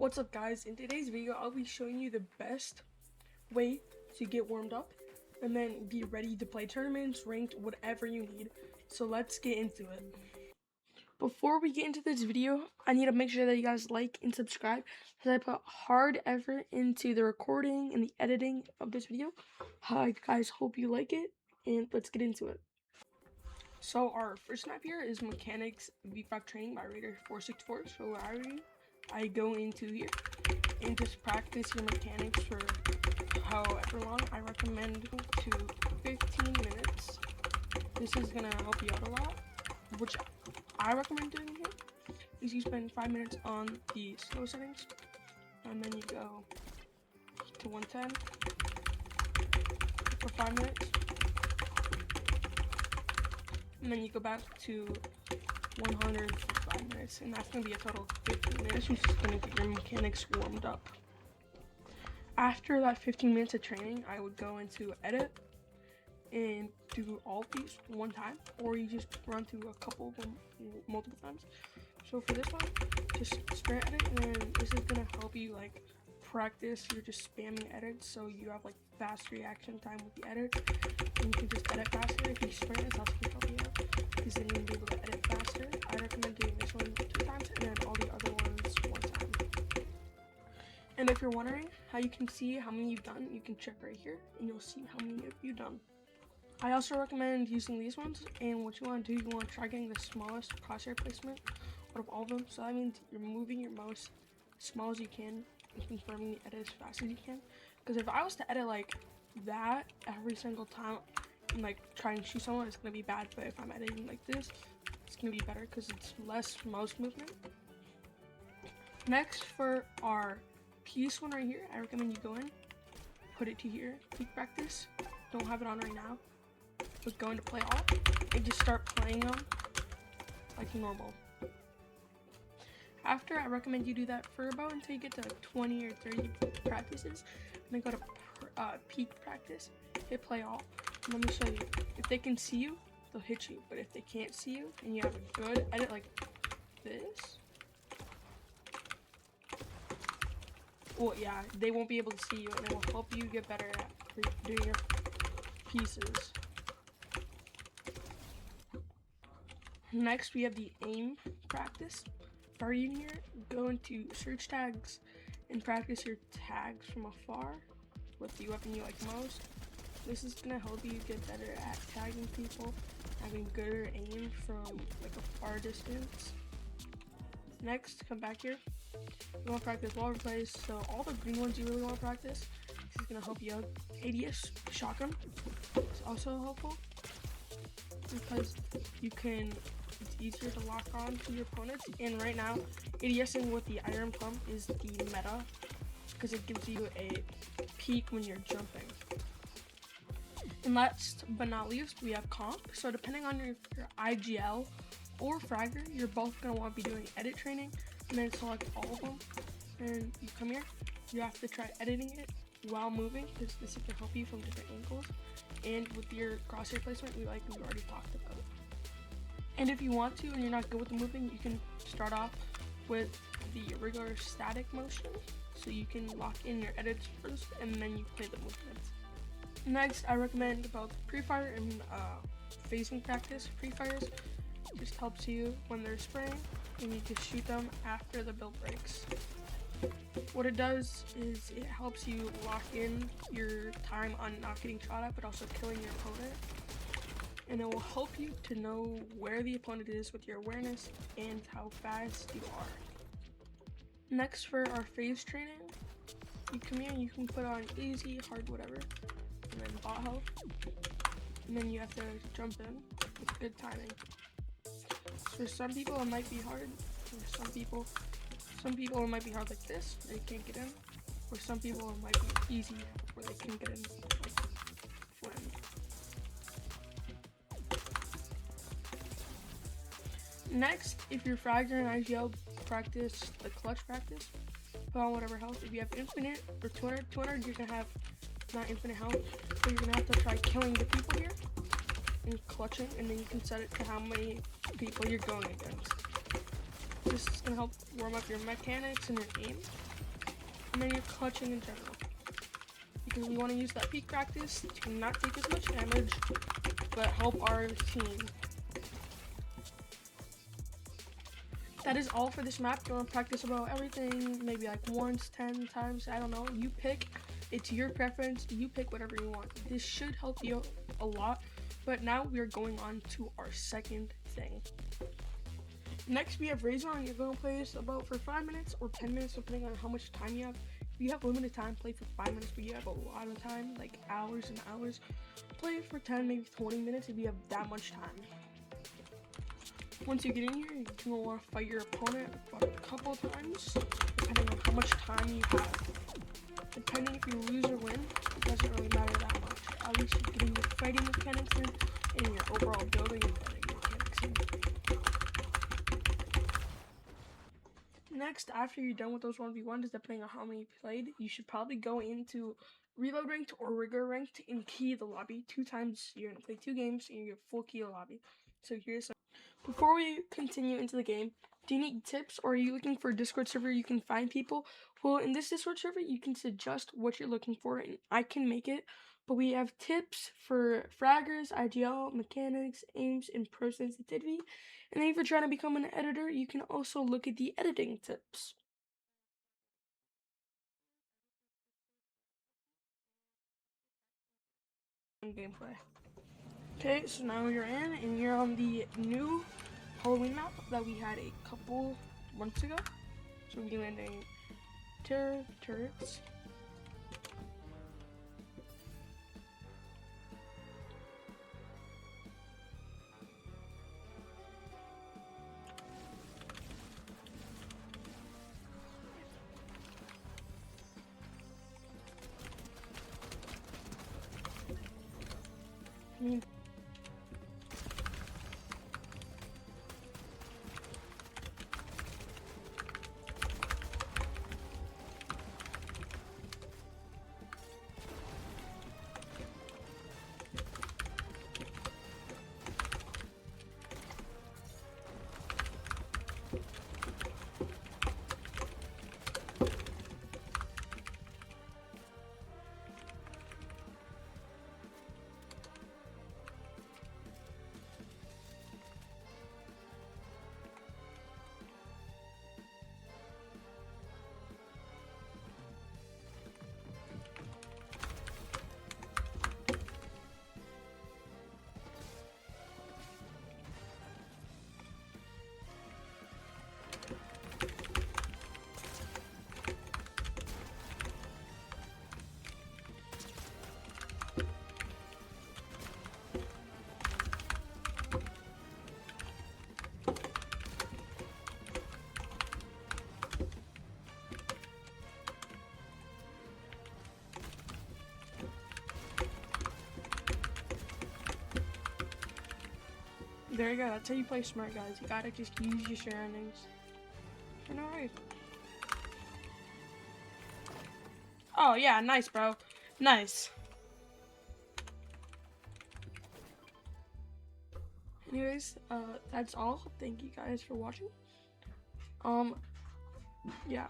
What's up, guys? In today's video, I'll be showing you the best way to get warmed up and then be ready to play tournaments, ranked, whatever you need. So let's get into it. Before we get into this video, I need to make sure that you guys like and subscribe because I put hard effort into the recording and the editing of this video. Hi guys, hope you like it, and let's get into it. So our first map here is Mechanics V5 Training by Raider 464. So I go into here and just practice your mechanics for however long. I recommend to 15 minutes. This is gonna help you out a lot. Which I recommend doing here is you spend 5 minutes on the slow settings, and then you go to 110 for 5 minutes, and then you go back to 100 for 5 minutes, and that's going to be a total of 15 minutes, which is going to get your mechanics warmed up. After that 15 minutes of training, I would go into edit and do all of these one time, or you just run through a couple of them multiple times. So for this one, just spare edit, and then this is going to help you like practice. You're just spamming edits, so you have like fast reaction time with the edit, and you can just edit faster. If you sprint, it's also going to help you out because then you'll be able to edit faster. I recommend doing this one 2 times and then all the other ones 1 time. And if you're wondering how you can see how many you've done, you can check right here and you'll see how many you've done. I also recommend using these ones, and what you want to do, you want to try getting the smallest crosshair placement out of all of them. So that means you're moving your mouse as small as you can and confirming the edit as fast as you can. Because if I was to edit like that every single time and like try and shoot someone, it's going to be bad. But if I'm editing like this, it's going to be better because it's less mouse movement. Next, for our piece one right here, I recommend you go in, put it to here, peak practice. Don't have it on right now, but go into play all and just start playing them like normal. After, I recommend you do that for about until you get to like 20 or 30 practices, and then go to peak practice, hit play all. And let me show you. If they can see you, they'll hit you, but if they can't see you and you have a good edit like this, well, yeah, they won't be able to see you, and it will help you get better at doing your pieces. Next, we have the aim practice. Are you here? Go into search tags and practice your tags from afar with the weapon you like most. This is gonna help you get better at tagging people, having good aim from like a far distance. Next, come back here. You want to practice wall replays, so all the green ones you really want to practice. This is gonna help you out. ADS shotgun is also helpful because it's easier to lock on to your opponents, and right now ADSing with the iron pump is the meta because it gives you a peak when you're jumping. And last but not least, we have comp. So depending on your IGL or fragger, you're both going to want to be doing edit training, and then select all of them, and you come here, you have to try editing it while moving because this can help you from different angles, and with your crosshair placement we already talked about. And if you want to and you're not good with the moving, you can start off with the regular static motion, so you can lock in your edits first and then you play the movements. Next, I recommend about pre-fire and phasing practice. Pre-fires just helps you when they're spraying, and you just shoot them after the build breaks. What it does is it helps you lock in your time on not getting shot at, but also killing your opponent. And it will help you to know where the opponent is with your awareness and how fast you are. Next, for our phase training, you come here and you can put on easy, hard, whatever, and then bot health. And then you have to jump in with good timing. For some people it might be hard. For some people it might be hard like this, they can't get in. For some people it might be easy where they can get in like Flynn. Next, if you're fragger and IGL, practice the clutch practice. Put on whatever health. If you have infinite or 200, you're gonna have not infinite health, so you're gonna have to try killing the people here and clutching, and then you can set it to how many people you're going against. This is gonna help warm up your mechanics and your aim. and then your clutching in general. Because we want to use that peak practice to not take as much damage, but help our team. That is all for this map. You want to practice about everything, maybe like once, 10 times, I don't know. You pick. It's your preference. You pick whatever you want. This should help you a lot. But now we are going on to our second thing. Next, we have Razor, and you're going to play this about for 5 minutes or 10 minutes, depending on how much time you have. If you have limited time, play for 5 minutes, but you have a lot of time, like hours and hours, play it for 10, maybe 20 minutes if you have that much time. Once you get in here, you're going to want to fight your opponent a couple of times, depending on how much time you have. Depending if you lose or win, it doesn't really matter that much. At least you're getting your fighting mechanics in, and your overall building and fighting mechanics in. Next, after you're done with those 1v1s, depending on how many you played, you should probably go into Reload Ranked or Rigor Ranked and key the lobby 2 times. You're going to play 2 games and you get full key the lobby. So here's some. Before we continue into the game, do you need tips, or are you looking for a Discord server you can find people? Well, in this Discord server, you can suggest what you're looking for and I can make it. But we have tips for fraggers, IGL, mechanics, aims, and pro sensitivity. And then if you're trying to become an editor, you can also look at the editing tips. Gameplay. Okay, so now you're in, and you're on the new Halloween map that we had a couple months ago. So we're landing turrets. There you go. That's how you play smart, guys. You gotta just use your surroundings. And alright. Oh yeah, nice, bro. Nice. Anyways, that's all. Thank you guys for watching. Yeah.